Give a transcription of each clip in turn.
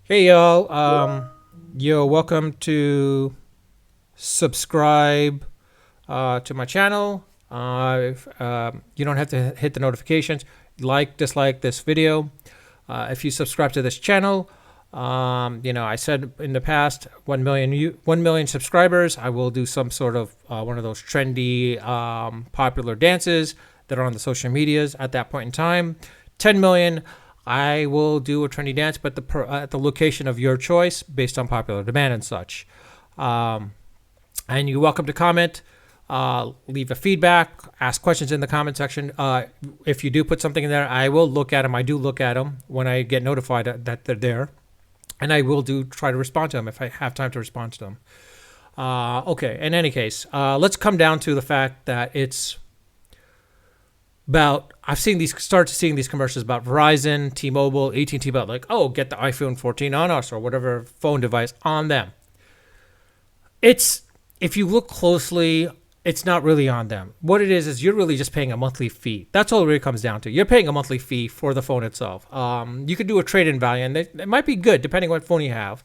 Hey y'all, yo, welcome to subscribe to my channel. You don't have to hit the notifications. Like, dislike this video. If you subscribe to this channel, I said in the past, 1 million subscribers, I will do some sort of one of those trendy, popular dances that are on the social medias at that point in time. 10 million, I will do a trendy dance, but at the location of your choice based on popular demand and such. Um, and you're welcome to comment, leave a feedback, ask questions in the comment section. If you do put something in there, I will look at them. I do look at them when I get notified that they're there, and I will do try to respond to them if I have time to respond to them. Okay. In any case, let's come down to the fact that it's about I've seen these start to seeing these commercials about Verizon, T-Mobile, AT&T about like, oh, get the iPhone 14 on us or whatever phone device on them. It's if you look closely, it's not really on them. What it is you're really just paying a monthly fee. That's all it really comes down to. You're paying a monthly fee for the phone itself. You could do a trade-in value, and it might be good depending on what phone you have.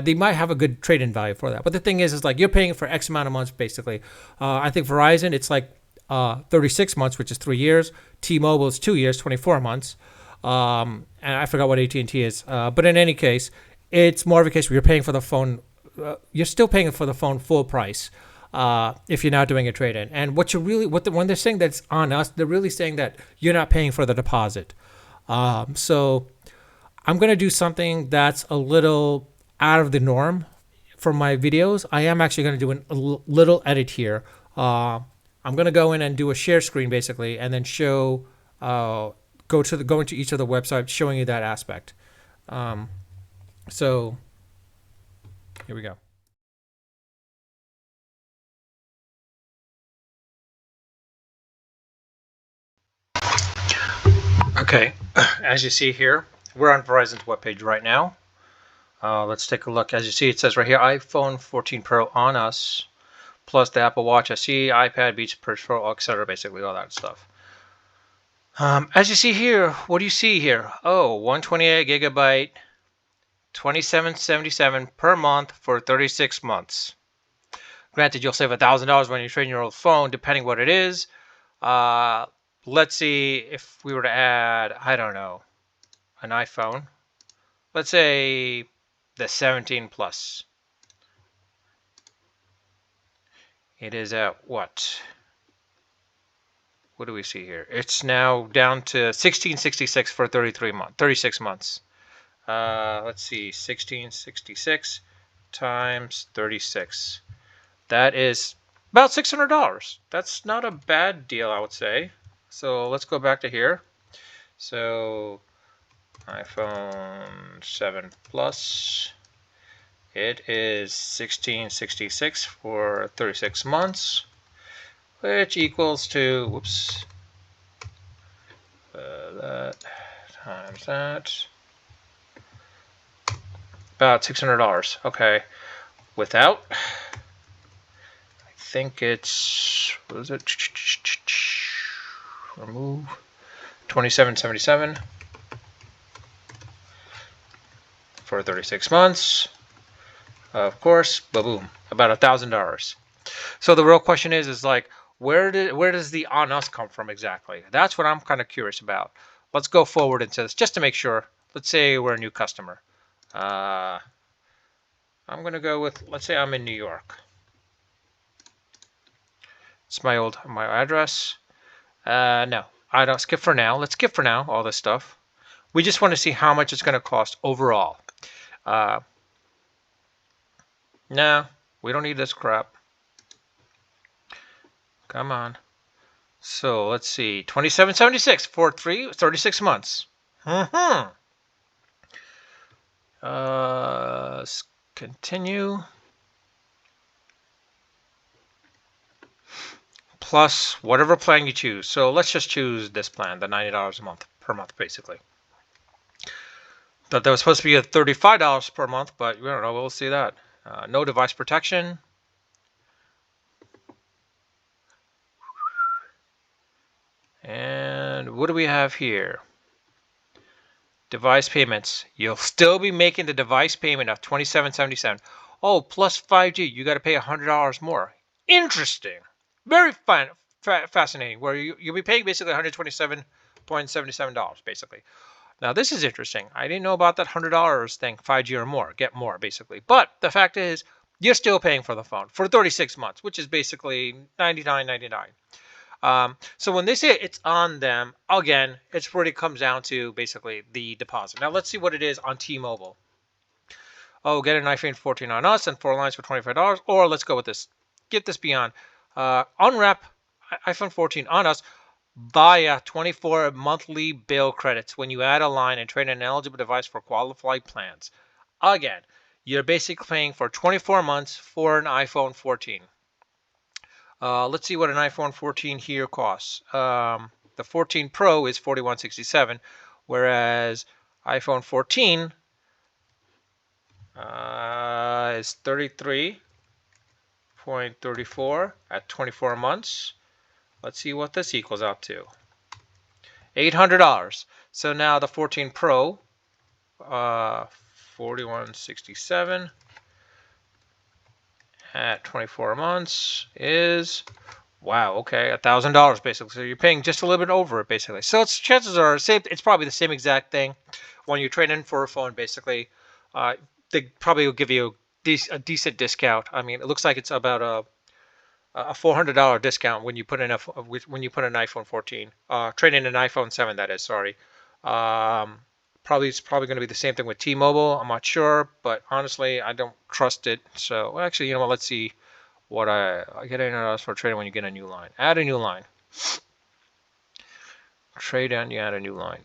They might have a good trade-in value for that. But the thing is like you're paying for X amount of months basically. I think Verizon it's like 36 months, which is 3 years. T-Mobile is 2 years, 24 months. And I forgot what AT&T is. But in any case, it's more of a case where you're paying for the phone you're still paying for the phone full price if you're not doing a trade in. And what you really, when they're saying that's on us, they're really saying that you're not paying for the deposit. So I'm gonna do something that's a little out of the norm for my videos. I am actually gonna do a little edit here. I'm gonna go in and do a share screen basically, and then show go into each of the websites showing you that aspect. Um, so here we go. Okay, as you see here, we're on Verizon's webpage right now. Let's take a look. As you see, it says right here, iPhone 14 Pro on us, plus the Apple Watch SE, iPad, Beats Pro, etc. Basically, all that stuff. As you see here, what do you see here? Oh, 128 gigabyte, 2777 per month for 36 months. Granted, you'll save $1,000 when you trade in your old phone, depending what it is. Uh, let's see if we were to add, I don't know, an iPhone. Let's say the 17 Plus. It is at what? What do we see here? It's now down to 1666 for 36 months. Let's see, 1666 times 36. That is about $600. That's not a bad deal, I would say. So let's go back to here. So iPhone 7 Plus. It is 1666 for 36 months, which equals to, whoops, that times that, about $600. Okay, without, I think it's, what is it? Remove 2777 for 36 months. Of course, boom, about $1,000. So the real question is like, where does the on us come from exactly? That's what I'm kind of curious about. Let's go forward into this just to make sure. Let's say we're a new customer. I'm gonna go with, let's say I'm in New York. It's my address. No, I don't skip for now. Let's skip for now all this stuff. We just want to see how much it's gonna cost overall. Uh, no, we don't need this crap. Come on. So let's see, 2776 for 36 months. Mm-hmm. Continue. Plus whatever plan you choose. So let's just choose this plan, the $90 a month per month, basically. Thought that was supposed to be at $35 per month, but we don't know. We'll see that. No device protection. And what do we have here? device payments. You'll still be making the device payment of $27.77. Oh, plus 5G, you got to pay $100 more. Interesting. Very fun, fascinating. Where you'll be paying basically $127.77 basically. Now this is interesting. I didn't know about that $100 thing, 5G or more, get more basically. But the fact is, you're still paying for the phone for 36 months, which is basically $99.99. So when they say it's on them, again, it's really comes down to basically the deposit. Now let's see what it is on T-Mobile. Oh, get an iPhone 14 on us and 4 lines for $25. Or let's go with this. Get this beyond. Unwrap iPhone 14 on us via 24 monthly bill credits when you add a line and trade an eligible device for qualified plans. Again, you're basically paying for 24 months for an iPhone 14. Let's see what an iPhone 14 here costs. The 14 Pro is $41.67, whereas iPhone 14 is $33.34 at 24 months. Let's see what this equals out to. $800. So now the 14 Pro, $41.67 at 24 months is, wow, okay, $1,000 basically. So you're paying just a little bit over it basically. So it's chances are same. It's probably the same exact thing when you trade in for a phone. Basically, they probably will give you a decent discount. I mean, it looks like it's about a $400 discount when you put in an iPhone 14. Trade in an iPhone 7, that is. Sorry. It's probably going to be the same thing with T-Mobile. I'm not sure, but honestly, I don't trust it. So, well, actually, you know what? Let's see what I get $800 for trading when you get a new line. Add a new line. Trade in, you add a new line.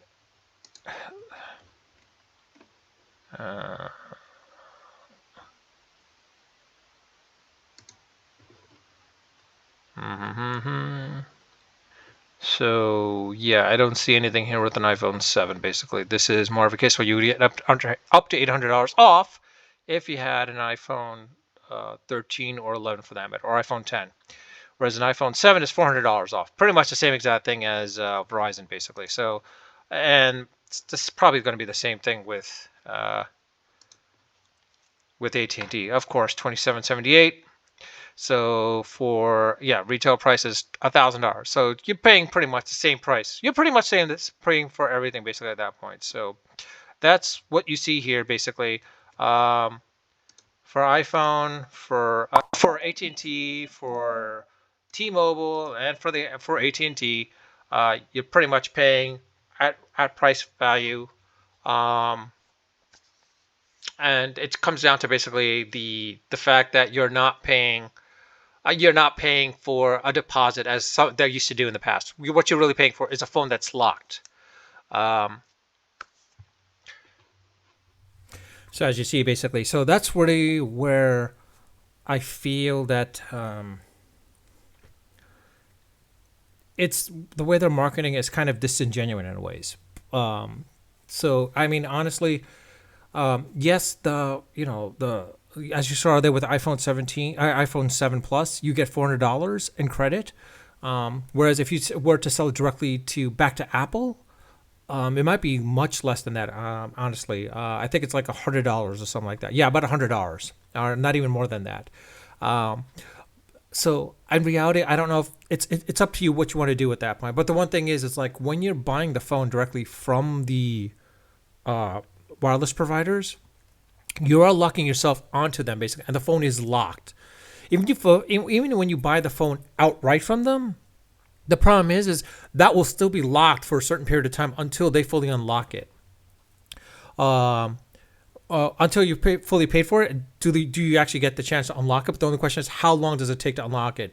So yeah, I don't see anything here with an iPhone 7. Basically, this is more of a case where you would get up to $800 off if you had an iPhone 13 or 11 for that matter, or iPhone 10. Whereas an iPhone 7 is $400 off. Pretty much the same exact thing as Verizon, basically. So, and this is probably going to be the same thing with AT&T. Of course, $27.78. So for retail price is $1,000. So you're paying pretty much the same price. You're pretty much saying that's paying for everything basically at that point. So that's what you see here basically. For iPhone, for AT&T, for T-Mobile, and for AT&T, you're pretty much paying at price value. And it comes down to basically the fact that you're not paying for a deposit as they're used to do in the past. What you're really paying for is a phone that's locked. So as you see, basically, so that's really where I feel that it's the way they're marketing is kind of disingenuous in ways. So I mean, honestly, yes, as you saw there with iPhone 17, iPhone 7 Plus, you get $400 in credit. Whereas if you were to sell it directly back to Apple, it might be much less than that. Honestly, I think it's like $100 or something like that. Yeah, about $100, or not even more than that. So in reality, I don't know if it's up to you what you want to do at that point. But the one thing is, it's like when you're buying the phone directly from the wireless providers, you are locking yourself onto them basically, and the phone is locked. Even when you buy the phone outright from them, the problem is that will still be locked for a certain period of time until they fully unlock it. Until you fully paid for it, do you actually get the chance to unlock it? But the only question is, how long does it take to unlock it?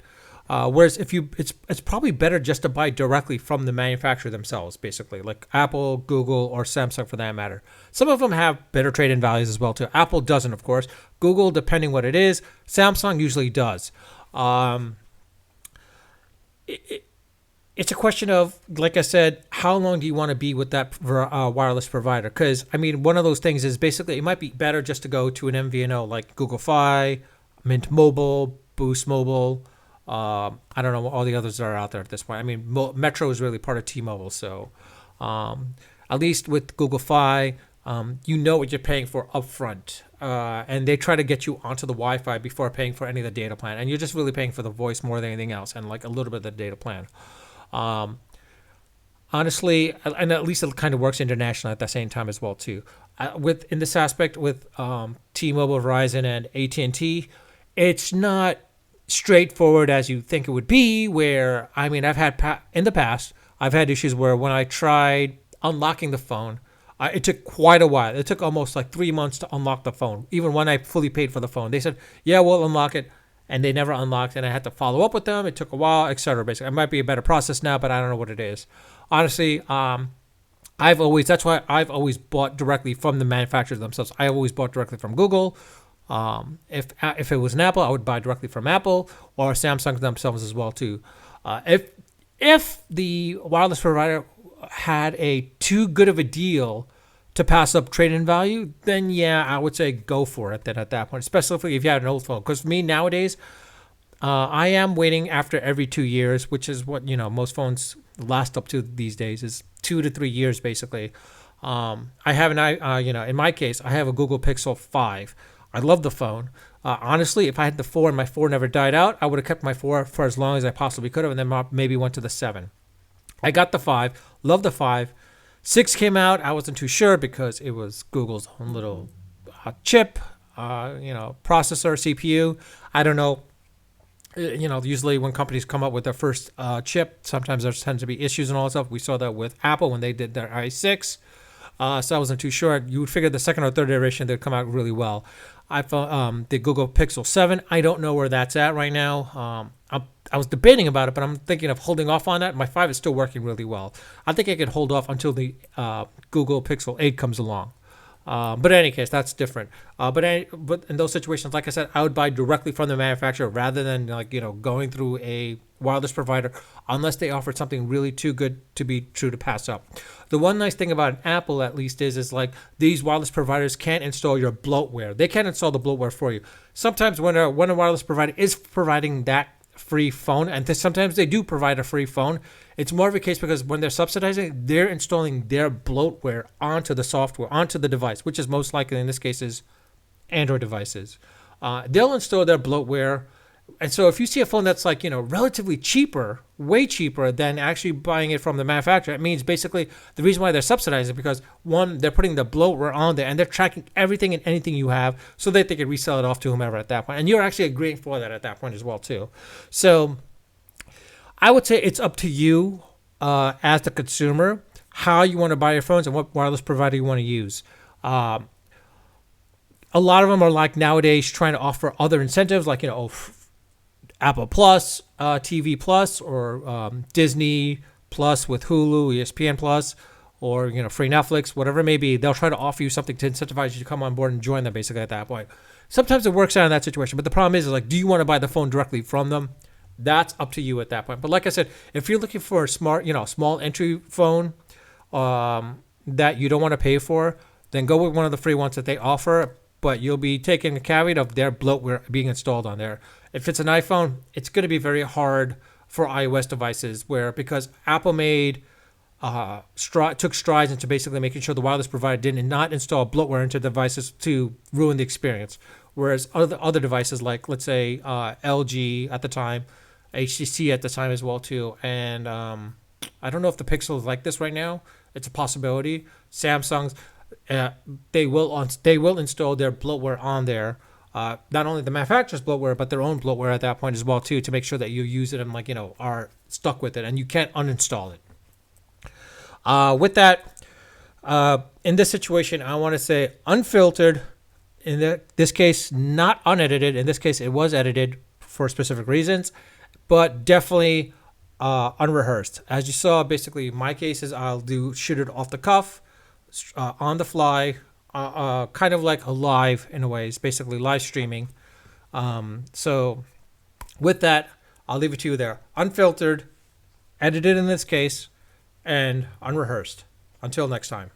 Whereas it's probably better just to buy directly from the manufacturer themselves, basically, like Apple, Google, or Samsung for that matter. Some of them have better trade-in values as well too. Apple doesn't, of course. Google, depending what it is. Samsung usually does. It's a question of, like I said, how long do you want to be with that wireless provider? Because, I mean, one of those things is basically it might be better just to go to an MVNO like Google Fi, Mint Mobile, Boost Mobile. I don't know what all the others are out there at this point. I mean, Metro is really part of T-Mobile, so at least with Google Fi, you know what you're paying for upfront. And they try to get you onto the Wi-Fi before paying for any of the data plan. And you're just really paying for the voice more than anything else and like a little bit of the data plan. Um, Honestly, and at least it kind of works internationally at the same time as well too. With in this aspect with T-Mobile, Verizon, and AT&T, it's not straightforward as you think it would be. Where I mean, I've had in the past, I've had issues where when I tried unlocking the phone, it took quite a while. It took almost like 3 months to unlock the phone. Even when I fully paid for the phone, they said, "Yeah, we'll unlock it," and they never unlocked. And I had to follow up with them. It took a while, etc. Basically, it might be a better process now, but I don't know what it is. Honestly, that's why I've always bought directly from the manufacturers themselves. I always bought directly from Google. If it was an Apple, I would buy directly from Apple or Samsung themselves as well too. If the wireless provider had a too good of a deal to pass up trade-in value, then yeah, I would say go for it. Then at that point, especially if you have an old phone, because for me nowadays, I am waiting after every 2 years, which is what most phones last up to these days is 2 to 3 years basically. I have in my case, I have a Google Pixel 5. I love the phone. Honestly, if I had the 4 and my 4 never died out, I would have kept my 4 for as long as I possibly could have, and then maybe went to the 7. I got the 5, love the 5. 6 came out. I wasn't too sure because it was Google's own little chip, processor, CPU. I don't know. Usually when companies come up with their first chip, sometimes there tends to be issues and all that stuff. We saw that with Apple when they did their i6. So I wasn't too sure. You would figure the second or third iteration they'd come out really well. I found the Google Pixel 7. I don't know where that's at right now. I was debating about it, but I'm thinking of holding off on that. My 5 is still working really well. I think I could hold off until the Google Pixel 8 comes along. But in any case, that's different. But in those situations, like I said, I would buy directly from the manufacturer rather than going through a wireless provider unless they offered something really too good to be true to pass up. The one nice thing about an Apple, at least, is like these wireless providers can't install your bloatware. They can't install the bloatware for you. Sometimes when a wireless provider is providing that free phone, and sometimes they do provide a free phone, it's more of a case because when they're subsidizing, they're installing their bloatware onto the software, onto the device, which is most likely in this case is Android devices. They'll install their bloatware. And so if you see a phone that's relatively cheaper, way cheaper than actually buying it from the manufacturer, it means basically the reason why they're subsidizing is because, one, they're putting the bloatware on there and they're tracking everything and anything you have so that they can resell it off to whomever at that point. And you're actually agreeing for that at that point as well too. So I would say it's up to you as the consumer how you want to buy your phones and what wireless provider you want to use. A lot of them are like nowadays trying to offer other incentives like, Apple Plus, TV Plus, or Disney Plus with Hulu, ESPN Plus, or free Netflix, whatever it may be. They'll try to offer you something to incentivize you to come on board and join them basically at that point. Sometimes it works out in that situation, but the problem is like, do you want to buy the phone directly from them? That's up to you at that point. But like I said, if you're looking for a smart, small entry phone that you don't want to pay for, then go with one of the free ones that they offer. But you'll be taking a caveat of their bloatware being installed on there. If it's an iPhone, it's going to be very hard for iOS devices because Apple took strides into basically making sure the wireless provider did not install bloatware into devices to ruin the experience. Whereas other devices like, let's say, LG at the time, HTC at the time as well too, and I don't know if the Pixel is like this right now. It's a possibility. Samsung's. They will install their bloatware on there, not only the manufacturer's bloatware but their own bloatware at that point as well too, to make sure that you use it and are stuck with it and you can't uninstall it. With that, in this situation, I want to say unfiltered. In this case, not unedited. In this case, it was edited for specific reasons, but definitely unrehearsed. As you saw, basically, my case is I'll shoot it off the cuff. On the fly, kind of like a live in a way. It's basically live streaming. So with that, I'll leave it to you there. Unfiltered, edited in this case, and unrehearsed. Until next time.